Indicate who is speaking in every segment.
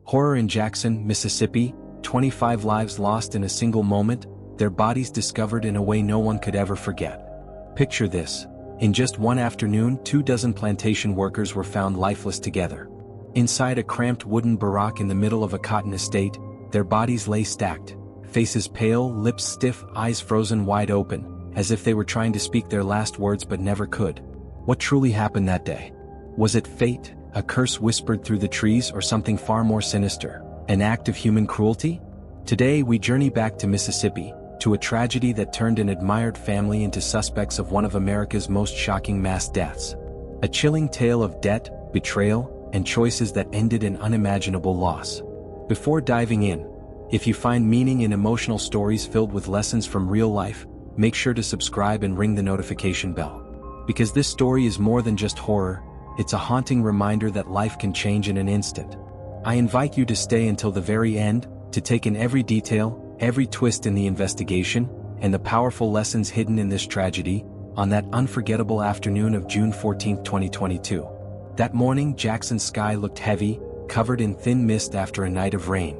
Speaker 1: Horror in Jackson, Mississippi, 25 lives lost in a single moment, their bodies discovered in a way no one could ever forget. Picture this. In just one afternoon, 24 plantation workers were found lifeless together. Inside a cramped wooden barrack in the middle of a cotton estate, their bodies lay stacked, faces pale, lips stiff, eyes frozen wide open, as if they were trying to speak their last words but never could. What truly happened that day? Was it fate, a curse whispered through the trees, or something far more sinister, an act of human cruelty? Today we journey back to Mississippi, to a tragedy that turned an admired family into suspects of one of America's most shocking mass deaths. A chilling tale of debt, betrayal, and choices that ended in unimaginable loss. Before diving in, if you find meaning in emotional stories filled with lessons from real life, make sure to subscribe and ring the notification bell. Because this story is more than just horror, it's a haunting reminder that life can change in an instant. I invite you to stay until the very end, to take in every detail, every twist in the investigation, and the powerful lessons hidden in this tragedy. On that unforgettable afternoon of June 14, 2022. That morning, Jackson's sky looked heavy, covered in thin mist after a night of rain.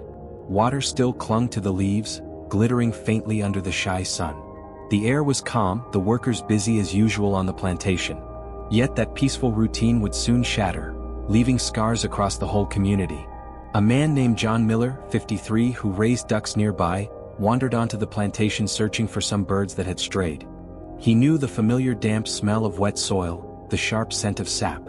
Speaker 1: Water still clung to the leaves, glittering faintly under the shy sun. The air was calm, the workers busy as usual on the plantation. Yet that peaceful routine would soon shatter, leaving scars across the whole community. A man named John Miller, 53, who raised ducks nearby, wandered onto the plantation searching for some birds that had strayed. He knew the familiar damp smell of wet soil, the sharp scent of sap.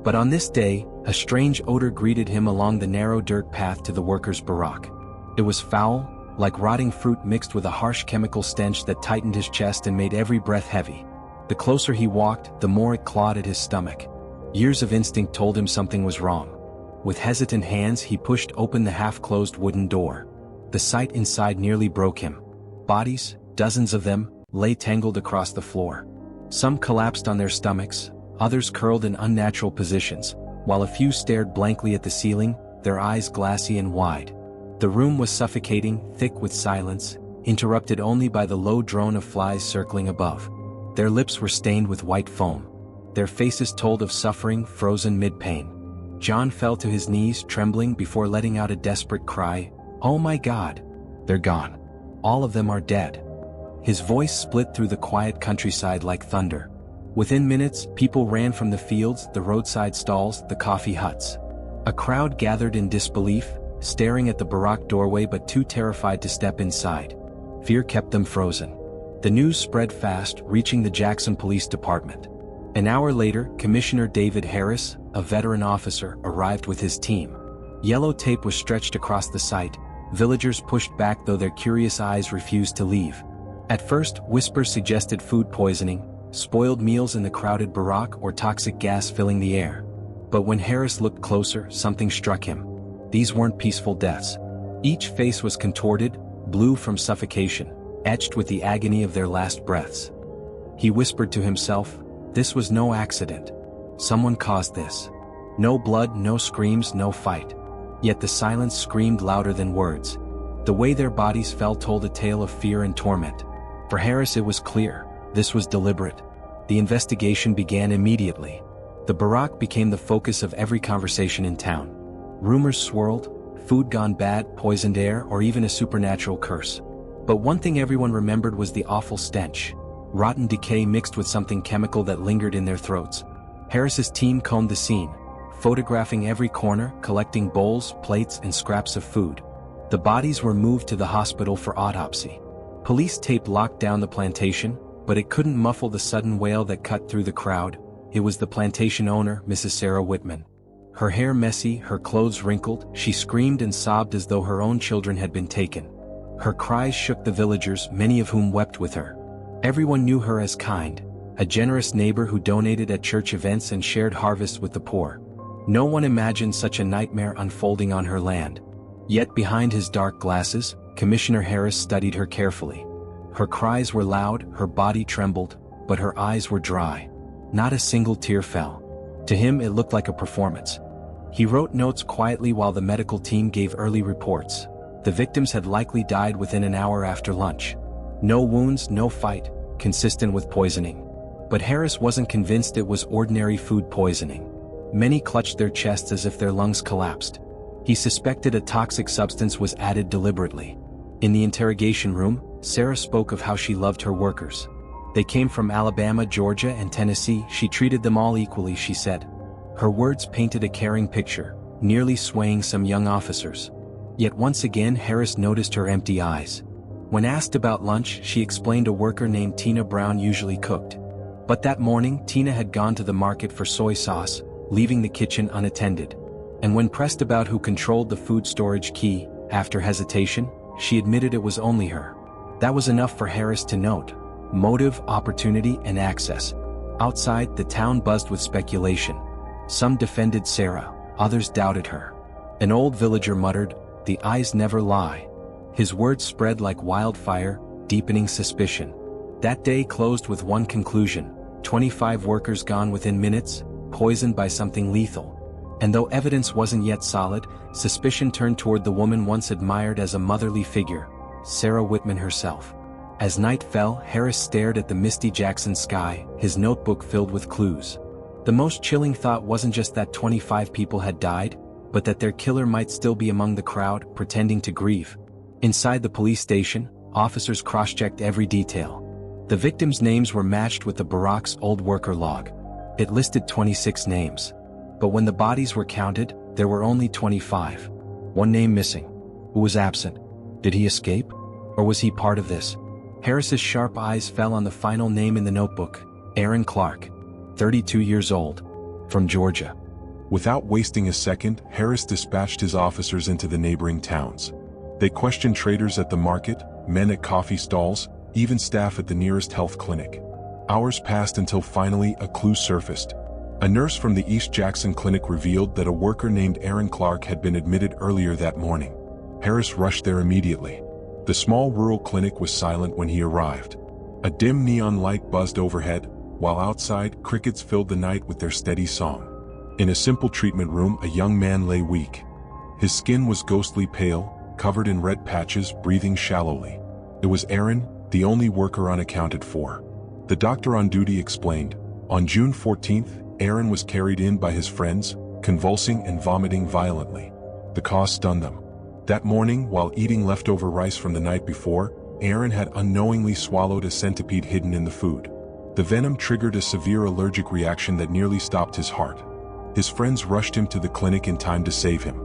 Speaker 1: But on this day, a strange odor greeted him along the narrow dirt path to the workers' barrack. It was foul, like rotting fruit mixed with a harsh chemical stench that tightened his chest and made every breath heavy. The closer he walked, the more it clawed at his stomach. Years of instinct told him something was wrong. With hesitant hands, he pushed open the half-closed wooden door. The sight inside nearly broke him. Bodies, dozens of them, lay tangled across the floor. Some collapsed on their stomachs, others curled in unnatural positions, while a few stared blankly at the ceiling, their eyes glassy and wide. The room was suffocating, thick with silence, interrupted only by the low drone of flies circling above. Their lips were stained with white foam. Their faces told of suffering, frozen mid-pain. John fell to his knees, trembling before letting out a desperate cry, "Oh my God! They're gone. All of them are dead." His voice split through the quiet countryside like thunder. Within minutes, people ran from the fields, the roadside stalls, the coffee huts. A crowd gathered in disbelief, staring at the barrack doorway but too terrified to step inside. Fear kept them frozen. The news spread fast, reaching the Jackson Police Department. An hour later, Commissioner David Harris, a veteran officer, arrived with his team. Yellow tape was stretched across the site. Villagers pushed back, though their curious eyes refused to leave. At first, whispers suggested food poisoning, spoiled meals in the crowded barrack, or toxic gas filling the air. But when Harris looked closer, something struck him. These weren't peaceful deaths. Each face was contorted, blue from suffocation, etched with the agony of their last breaths. He whispered to himself, "This was no accident. Someone caused this." No blood, no screams, no fight. Yet the silence screamed louder than words. The way their bodies fell told a tale of fear and torment. For Harris it was clear, this was deliberate. The investigation began immediately. The barrack became the focus of every conversation in town. Rumors swirled, food gone bad, poisoned air, or even a supernatural curse. But one thing everyone remembered was the awful stench. Rotten decay mixed with something chemical that lingered in their throats. Harris's team combed the scene, photographing every corner, collecting bowls, plates, and scraps of food. The bodies were moved to the hospital for autopsy. Police tape locked down the plantation, but it couldn't muffle the sudden wail that cut through the crowd. It was the plantation owner, Mrs. Sarah Whitman. Her hair messy, her clothes wrinkled, she screamed and sobbed as though her own children had been taken. Her cries shook the villagers, many of whom wept with her. Everyone knew her as kind, a generous neighbor who donated at church events and shared harvests with the poor. No one imagined such a nightmare unfolding on her land. Yet behind his dark glasses, Commissioner Harris studied her carefully. Her cries were loud, her body trembled, but her eyes were dry. Not a single tear fell. To him it looked like a performance. He wrote notes quietly while the medical team gave early reports. The victims had likely died within an hour after lunch. No wounds, no fight, consistent with poisoning. But Harris wasn't convinced it was ordinary food poisoning. Many clutched their chests as if their lungs collapsed. He suspected a toxic substance was added deliberately. In the interrogation room, Sarah spoke of how she loved her workers. They came from Alabama, Georgia, and Tennessee. She treated them all equally, she said. Her words painted a caring picture, nearly swaying some young officers. Yet once again Harris noticed her empty eyes. When asked about lunch, she explained a worker named Tina Brown usually cooked. But that morning, Tina had gone to the market for soy sauce, leaving the kitchen unattended. And when pressed about who controlled the food storage key, after hesitation, she admitted it was only her. That was enough for Harris to note. Motive, opportunity, and access. Outside, the town buzzed with speculation. Some defended Sarah, others doubted her. An old villager muttered, "The eyes never lie." His words spread like wildfire, deepening suspicion. That day closed with one conclusion: 25 workers gone within minutes, poisoned by something lethal. And though evidence wasn't yet solid, suspicion turned toward the woman once admired as a motherly figure, Sarah Whitman herself. As night fell, Harris stared at the misty Jackson sky, his notebook filled with clues. The most chilling thought wasn't just that 25 people had died, but that their killer might still be among the crowd, pretending to grieve. Inside the police station, officers cross-checked every detail. The victims' names were matched with the barrack's old worker log. It listed 26 names. But when the bodies were counted, there were only 25. One name missing. Who was absent? Did he escape? Or was he part of this? Harris's sharp eyes fell on the final name in the notebook: Aaron Clark, 32 years old, from Georgia.
Speaker 2: Without wasting a second, Harris dispatched his officers into the neighboring towns. They questioned traders at the market, men at coffee stalls, even staff at the nearest health clinic. Hours passed until finally a clue surfaced. A nurse from the East Jackson clinic revealed that a worker named Aaron Clark had been admitted earlier that morning. Harris rushed there immediately. The small rural clinic was silent when he arrived. A dim neon light buzzed overhead, while outside, crickets filled the night with their steady song. In a simple treatment room, a young man lay weak. His skin was ghostly pale, covered in red patches, breathing shallowly. It was Aaron, the only worker unaccounted for. The doctor on duty explained. On June 14th, Aaron was carried in by his friends, convulsing and vomiting violently. The cause stunned them. That morning, while eating leftover rice from the night before, Aaron had unknowingly swallowed a centipede hidden in the food. The venom triggered a severe allergic reaction that nearly stopped his heart. His friends rushed him to the clinic in time to save him.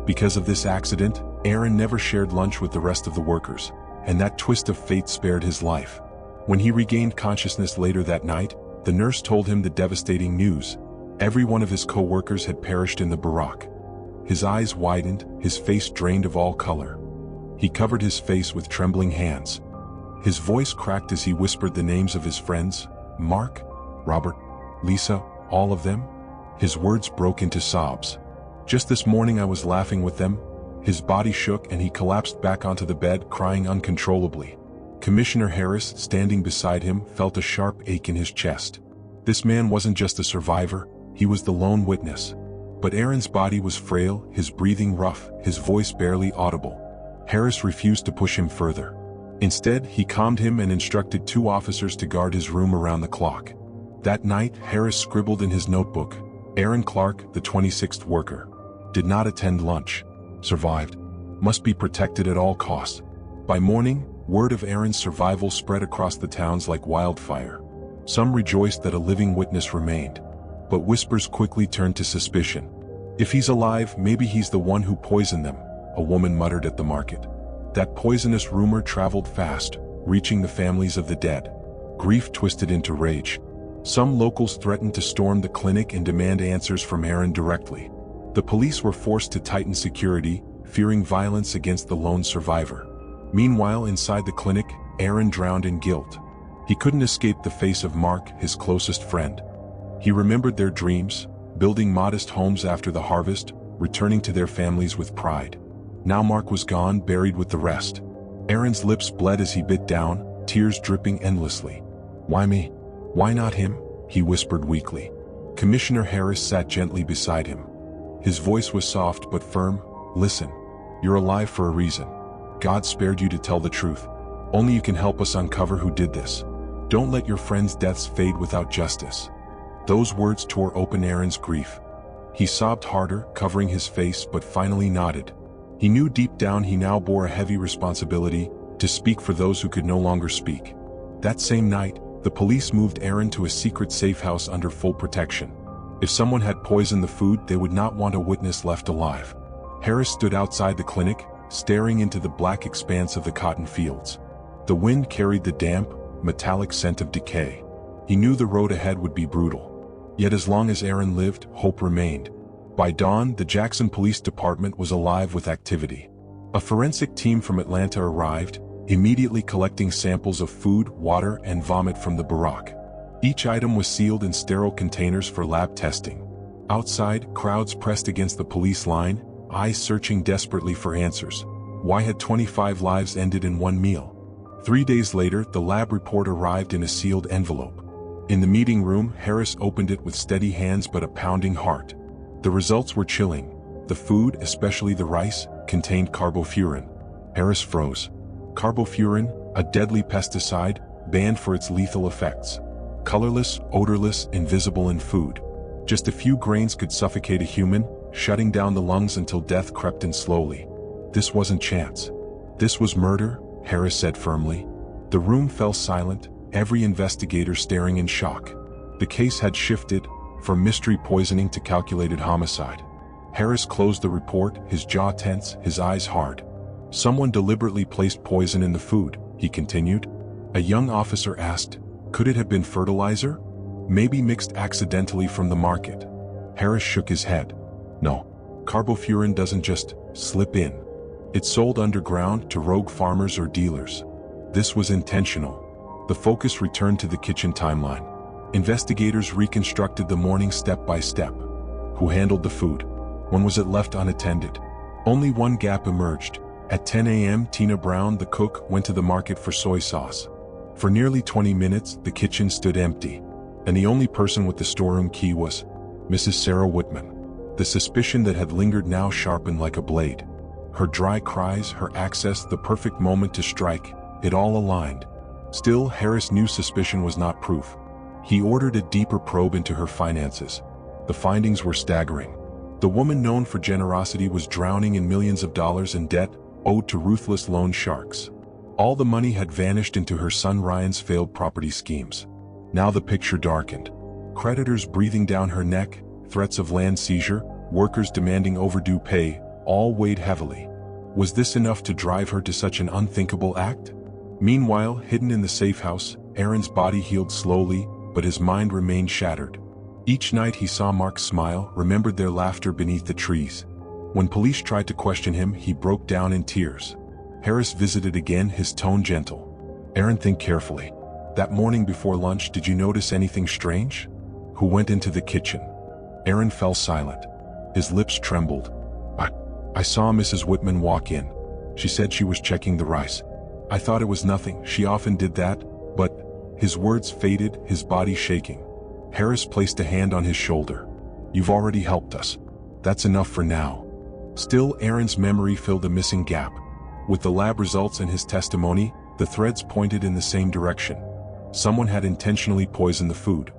Speaker 2: Because of this accident, Aaron never shared lunch with the rest of the workers, and that twist of fate spared his life. When he regained consciousness later that night, the nurse told him the devastating news. Every one of his co-workers had perished in the barrack. His eyes widened, his face drained of all color. He covered his face with trembling hands. His voice cracked as he whispered the names of his friends: Mark, Robert, Lisa, all of them. His words broke into sobs. Just this morning I was laughing with them. His body shook and he collapsed back onto the bed, crying uncontrollably. Commissioner Harris, standing beside him, felt a sharp ache in his chest. This man wasn't just a survivor, he was the lone witness. But Aaron's body was frail, his breathing rough, his voice barely audible. Harris refused to push him further. Instead, he calmed him and instructed 2 officers to guard his room around the clock. That night, Harris scribbled in his notebook, Aaron Clark, the 26th worker. Did not attend lunch. Survived. Must be protected at all costs. By morning, word of Aaron's survival spread across the towns like wildfire. Some rejoiced that a living witness remained. But whispers quickly turned to suspicion. If he's alive, maybe he's the one who poisoned them, a woman muttered at the market. That poisonous rumor traveled fast, reaching the families of the dead. Grief twisted into rage. Some locals threatened to storm the clinic and demand answers from Aaron directly. The police were forced to tighten security, fearing violence against the lone survivor. Meanwhile, inside the clinic, Aaron drowned in guilt. He couldn't escape the face of Mark, his closest friend. He remembered their dreams, building modest homes after the harvest, returning to their families with pride. Now Mark was gone, buried with the rest. Aaron's lips bled as he bit down, tears dripping endlessly. Why me? Why not him? He whispered weakly. Commissioner Harris sat gently beside him. His voice was soft but firm. Listen, you're alive for a reason. God spared you to tell the truth. Only you can help us uncover who did this. Don't let your friends' deaths fade without justice. Those words tore open Aaron's grief. He sobbed harder, covering his face, but finally nodded. He knew deep down he now bore a heavy responsibility to speak for those who could no longer speak. That same night, the police moved Aaron to a secret safe house under full protection. If someone had poisoned the food, they would not want a witness left alive. Harris stood outside the clinic, staring into the black expanse of the cotton fields. The wind carried the damp, metallic scent of decay. He knew the road ahead would be brutal. Yet as long as Aaron lived, hope remained. By dawn, the Jackson Police Department was alive with activity. A forensic team from Atlanta arrived, immediately collecting samples of food, water, and vomit from the barrack. Each item was sealed in sterile containers for lab testing. Outside, crowds pressed against the police line, eyes searching desperately for answers. Why had 25 lives ended in one meal? 3 days later, the lab report arrived in a sealed envelope. In the meeting room, Harris opened it with steady hands but a pounding heart. The results were chilling. The food, especially the rice, contained carbofuran. Harris froze. Carbofuran, a deadly pesticide, banned for its lethal effects. Colorless, odorless, invisible in food. Just a few grains could suffocate a human, shutting down the lungs until death crept in slowly. This wasn't chance. This was murder, Harris said firmly. The room fell silent, every investigator staring in shock. The case had shifted, from mystery poisoning to calculated homicide. Harris closed the report, his jaw tense, his eyes hard. Someone deliberately placed poison in the food, he continued. A young officer asked, could it have been fertilizer? Maybe mixed accidentally from the market. Harris shook his head. No, carbofuran doesn't just slip in. It's sold underground to rogue farmers or dealers. This was intentional. The focus returned to the kitchen timeline. Investigators reconstructed the morning step by step. Who handled the food? When was it left unattended? Only one gap emerged. At 10 a.m., Tina Brown, the cook, went to the market for soy sauce. For nearly 20 minutes, the kitchen stood empty, and the only person with the storeroom key was Mrs. Sarah Whitman. The suspicion that had lingered now sharpened like a blade. Her dry cries, her access, the perfect moment to strike, it all aligned. Still, Harris knew suspicion was not proof. He ordered a deeper probe into her finances. The findings were staggering. The woman known for generosity was drowning in millions of dollars in debt, owed to ruthless loan sharks. All the money had vanished into her son Ryan's failed property schemes. Now the picture darkened. Creditors breathing down her neck, threats of land seizure, workers demanding overdue pay, all weighed heavily. Was this enough to drive her to such an unthinkable act? Meanwhile, hidden in the safe house, Aaron's body healed slowly, but his mind remained shattered. Each night he saw Mark smile, remembered their laughter beneath the trees. When police tried to question him, he broke down in tears. Harris visited again, his tone gentle. Aaron, think carefully. That morning before lunch, did you notice anything strange? Who went into the kitchen? Aaron fell silent. His lips trembled. I saw Mrs. Whitman walk in. She said she was checking the rice. I thought it was nothing, she often did that, but... His words faded, his body shaking. Harris placed a hand on his shoulder. You've already helped us. That's enough for now. Still, Aaron's memory filled a missing gap. With the lab results and his testimony, the threads pointed in the same direction. Someone had intentionally poisoned the food.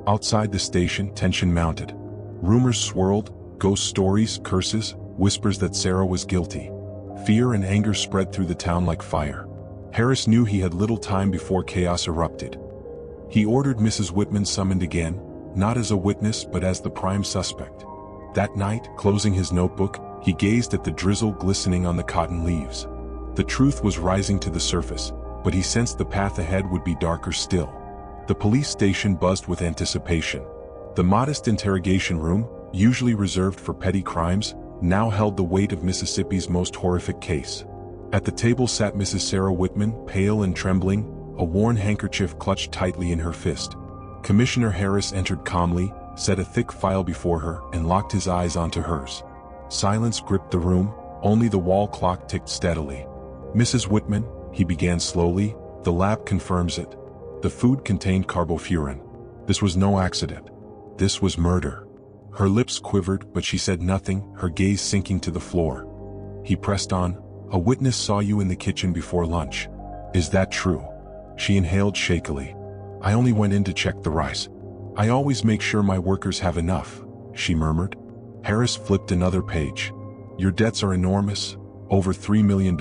Speaker 2: Outside the station, tension mounted. Rumors swirled, ghost stories, curses, whispers that Sarah was guilty. Fear and anger spread through the town like fire. Harris knew he had little time before chaos erupted. He ordered Mrs. Whitman summoned again, not as a witness but as the prime suspect. That night, closing his notebook, he gazed at the drizzle glistening on the cotton leaves. The truth was rising to the surface, but he sensed the path ahead would be darker still. The police station buzzed with anticipation. The modest interrogation room, usually reserved for petty crimes, now held the weight of Mississippi's most horrific case. At the table sat Mrs. Sarah Whitman, pale and trembling, a worn handkerchief clutched tightly in her fist. Commissioner Harris entered calmly, set a thick file before her, and locked his eyes onto hers. Silence gripped the room, only the wall clock ticked steadily. Mrs. Whitman, he began slowly, the lab confirms it. The food contained carbofuran. This was no accident. This was murder. Her lips quivered, but she said nothing, her gaze sinking to the floor. He pressed on. A witness saw you in the kitchen before lunch. Is that true? She inhaled shakily. I only went in to check the rice. I always make sure my workers have enough, she murmured. Harris flipped another page. Your debts are enormous, over $3 million.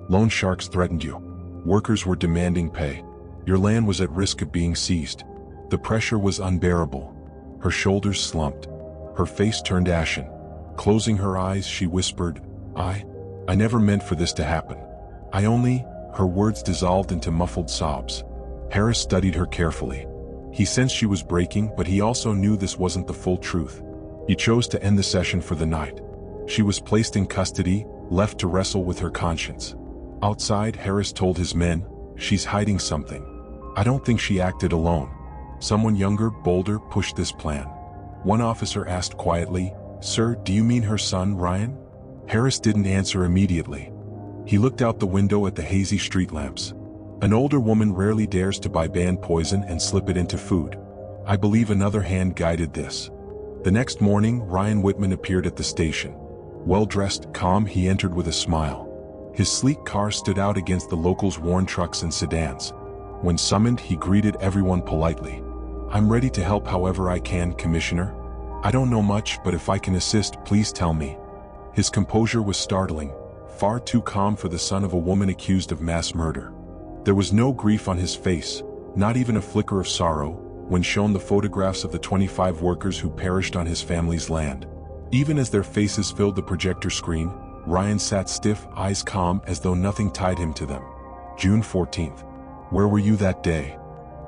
Speaker 2: Loan sharks threatened you. Workers were demanding pay. Your land was at risk of being seized. The pressure was unbearable. Her shoulders slumped. Her face turned ashen. Closing her eyes, she whispered, I never meant for this to happen. Her words dissolved into muffled sobs. Harris studied her carefully. He sensed she was breaking, but he also knew this wasn't the full truth. He chose to end the session for the night. She was placed in custody, left to wrestle with her conscience. Outside, Harris told his men, she's hiding something. I don't think she acted alone. Someone younger, bolder, pushed this plan. One officer asked quietly, Sir, do you mean her son, Ryan? Harris didn't answer immediately. He looked out the window at the hazy street lamps. An older woman rarely dares to buy banned poison and slip it into food. I believe another hand guided this. The next morning, Ryan Whitman appeared at the station. Well-dressed, calm, he entered with a smile. His sleek car stood out against the locals' worn trucks and sedans. When summoned, he greeted everyone politely. I'm ready to help however I can, Commissioner. I don't know much, but if I can assist, please tell me. His composure was startling, far too calm for the son of a woman accused of mass murder. There was no grief on his face, not even a flicker of sorrow, when shown the photographs of the 25 workers who perished on his family's land. Even as their faces filled the projector screen, Ryan sat stiff, eyes calm, as though nothing tied him to them. June 14th. Where were you that day?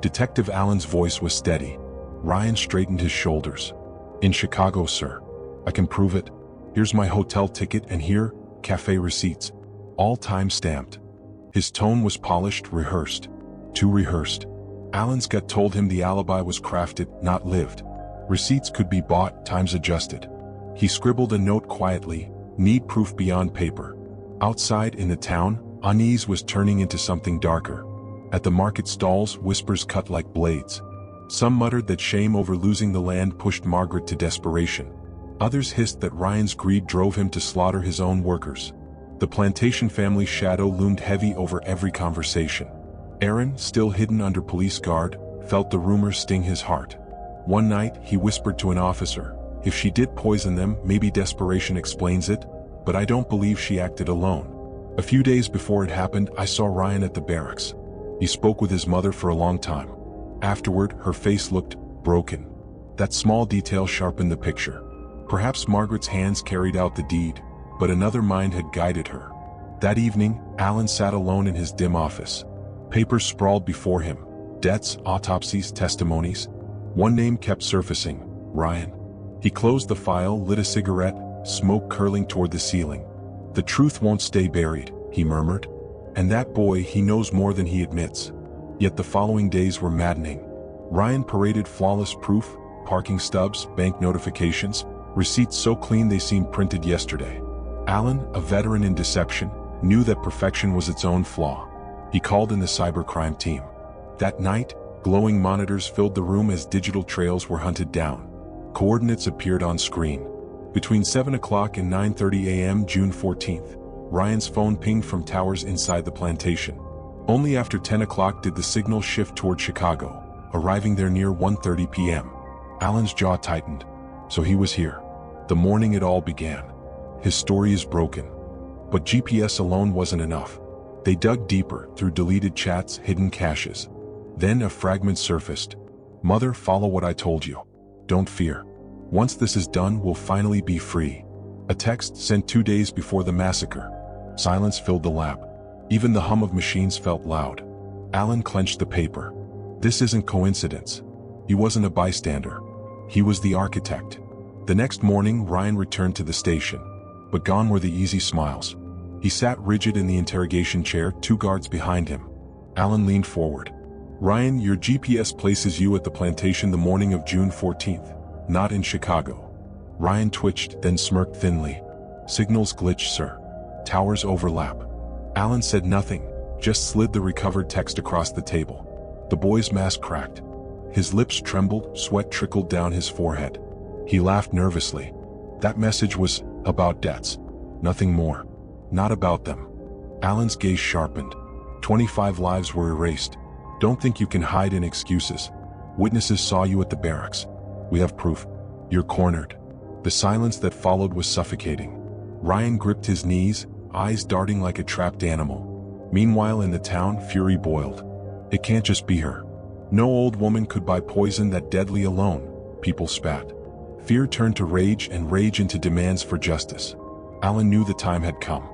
Speaker 2: Detective Allen's voice was steady. Ryan straightened his shoulders. In Chicago, sir. I can prove it. Here's my hotel ticket and here, cafe receipts. All time-stamped. His tone was polished, rehearsed. Too rehearsed. Allen's gut told him the alibi was crafted, not lived. Receipts could be bought, times adjusted. He scribbled a note quietly, need proof beyond paper. Outside in the town, unease was turning into something darker. At the market stalls, whispers cut like blades. Some muttered that shame over losing the land pushed Margaret to desperation. Others hissed that Ryan's greed drove him to slaughter his own workers. The plantation family's shadow loomed heavy over every conversation. Aaron, still hidden under police guard, felt the rumors sting his heart. One night, he whispered to an officer, if she did poison them, maybe desperation explains it, but I don't believe she acted alone. A few days before it happened, I saw Ryan at the barracks. He spoke with his mother for a long time. Afterward, her face looked broken. That small detail sharpened the picture. Perhaps Margaret's hands carried out the deed, but another mind had guided her. That evening, Allen sat alone in his dim office. Papers sprawled before him, debts, autopsies, testimonies. One name kept surfacing, Ryan. He closed the file, lit a cigarette, smoke curling toward the ceiling. The truth won't stay buried, he murmured. And that boy, he knows more than he admits. Yet the following days were maddening. Ryan paraded flawless proof, parking stubs, bank notifications, receipts so clean they seemed printed yesterday. Allen, a veteran in deception, knew that perfection was its own flaw. He called in the cybercrime team. That night, glowing monitors filled the room as digital trails were hunted down. Coordinates appeared on screen. Between 7 o'clock and 9:30 a.m. June 14th, Ryan's phone pinged from towers inside the plantation. Only after 10 o'clock did the signal shift toward Chicago, arriving there near 1:30 p.m. Allen's jaw tightened. So he was here. The morning it all began. His story is broken. But GPS alone wasn't enough. They dug deeper, through deleted chats, hidden caches. Then a fragment surfaced. Mother, follow what I told you. Don't fear. Once this is done, we'll finally be free. A text sent 2 days before the massacre. Silence filled the lab. Even the hum of machines felt loud. Allen clenched the paper. This isn't coincidence. He wasn't a bystander. He was the architect. The next morning, Ryan returned to the station. But gone were the easy smiles. He sat rigid in the interrogation chair, 2 guards behind him. Allen leaned forward. Ryan, your GPS places you at the plantation the morning of June 14th, not in Chicago. Ryan twitched, then smirked thinly. Signals glitch, sir. Towers overlap. Allen said nothing, just slid the recovered text across the table. The boy's mask cracked. His lips trembled, sweat trickled down his forehead. He laughed nervously. That message was about debts. Nothing more. Not about them. Allen's gaze sharpened. 25 lives were erased. Don't think you can hide in excuses. Witnesses saw you at the barracks. We have proof. You're cornered. The silence that followed was suffocating. Ryan gripped his knees, eyes darting like a trapped animal. Meanwhile in the town, fury boiled. It can't just be her. No old woman could buy poison that deadly alone, people spat. Fear turned to rage and rage into demands for justice. Alan knew the time had come.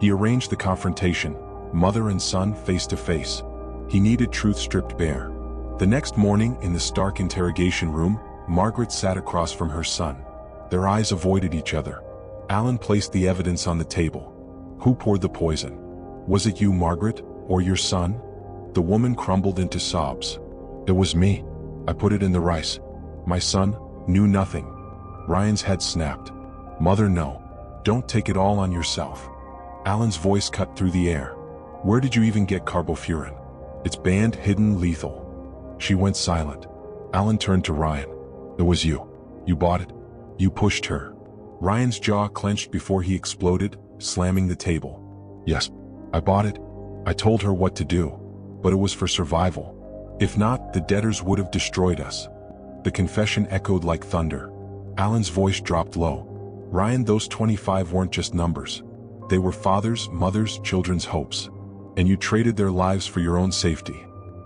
Speaker 2: He arranged the confrontation, mother and son face to face. He needed truth stripped bare. The next morning, in the stark interrogation room, Margaret sat across from her son. Their eyes avoided each other. Alan placed the evidence on the table. Who poured the poison? Was it you, Margaret, or your son? The woman crumbled into sobs. It was me. I put it in the rice. My son knew nothing. Ryan's head snapped. Mother, no. Don't take it all on yourself. Alan's voice cut through the air. Where did you even get carbofuran? It's banned, hidden, lethal. She went silent. Alan turned to Ryan. It was you. You bought it. You pushed her. Ryan's jaw clenched before he exploded, slamming the table. Yes, I bought it. I told her what to do. But it was for survival. If not, the debtors would have destroyed us. The confession echoed like thunder. Alan's voice dropped low. Ryan, those 25 weren't just numbers. They were fathers, mothers, children's hopes. And you traded their lives for your own safety.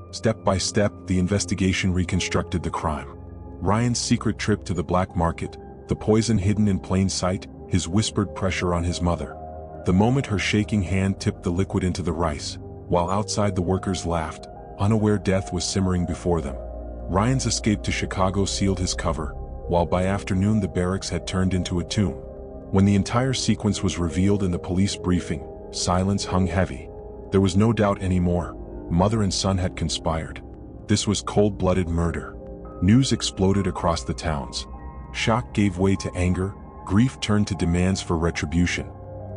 Speaker 2: Step by step, the investigation reconstructed the crime. Ryan's secret trip to the black market, the poison hidden in plain sight, his whispered pressure on his mother. The moment her shaking hand tipped the liquid into the rice, while outside the workers laughed, unaware death was simmering before them. Ryan's escape to Chicago sealed his cover, while by afternoon the barracks had turned into a tomb. When the entire sequence was revealed in the police briefing, silence hung heavy. There was no doubt anymore. Mother and son had conspired. This was cold-blooded murder. News exploded across the towns. Shock gave way to anger, grief turned to demands for retribution.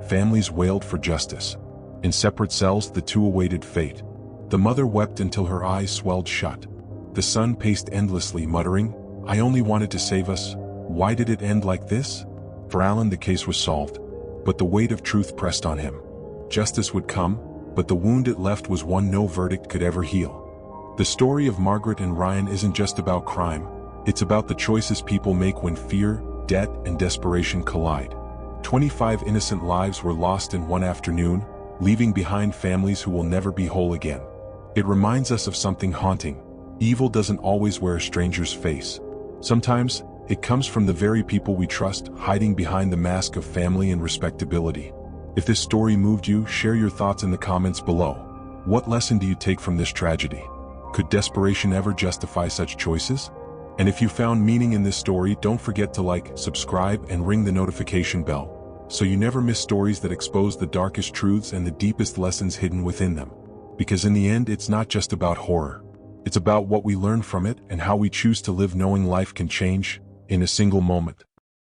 Speaker 2: Families wailed for justice. In separate cells, the two awaited fate. The mother wept until her eyes swelled shut. The son paced endlessly, muttering, I only wanted to save us. Why did it end like this? For Alan, the case was solved, but the weight of truth pressed on him. Justice would come, but the wound it left was one no verdict could ever heal. The story of Margaret and Ryan isn't just about crime, it's about the choices people make when fear, debt, and desperation collide. 25 innocent lives were lost in one afternoon, leaving behind families who will never be whole again. It reminds us of something haunting. Evil doesn't always wear a stranger's face. Sometimes, it comes from the very people we trust, hiding behind the mask of family and respectability. If this story moved you, share your thoughts in the comments below. What lesson do you take from this tragedy? Could desperation ever justify such choices? And if you found meaning in this story, don't forget to like, subscribe, and ring the notification bell, so you never miss stories that expose the darkest truths and the deepest lessons hidden within them. Because in the end, it's not just about horror. It's about what we learn from it and how we choose to live knowing life can change in a single moment.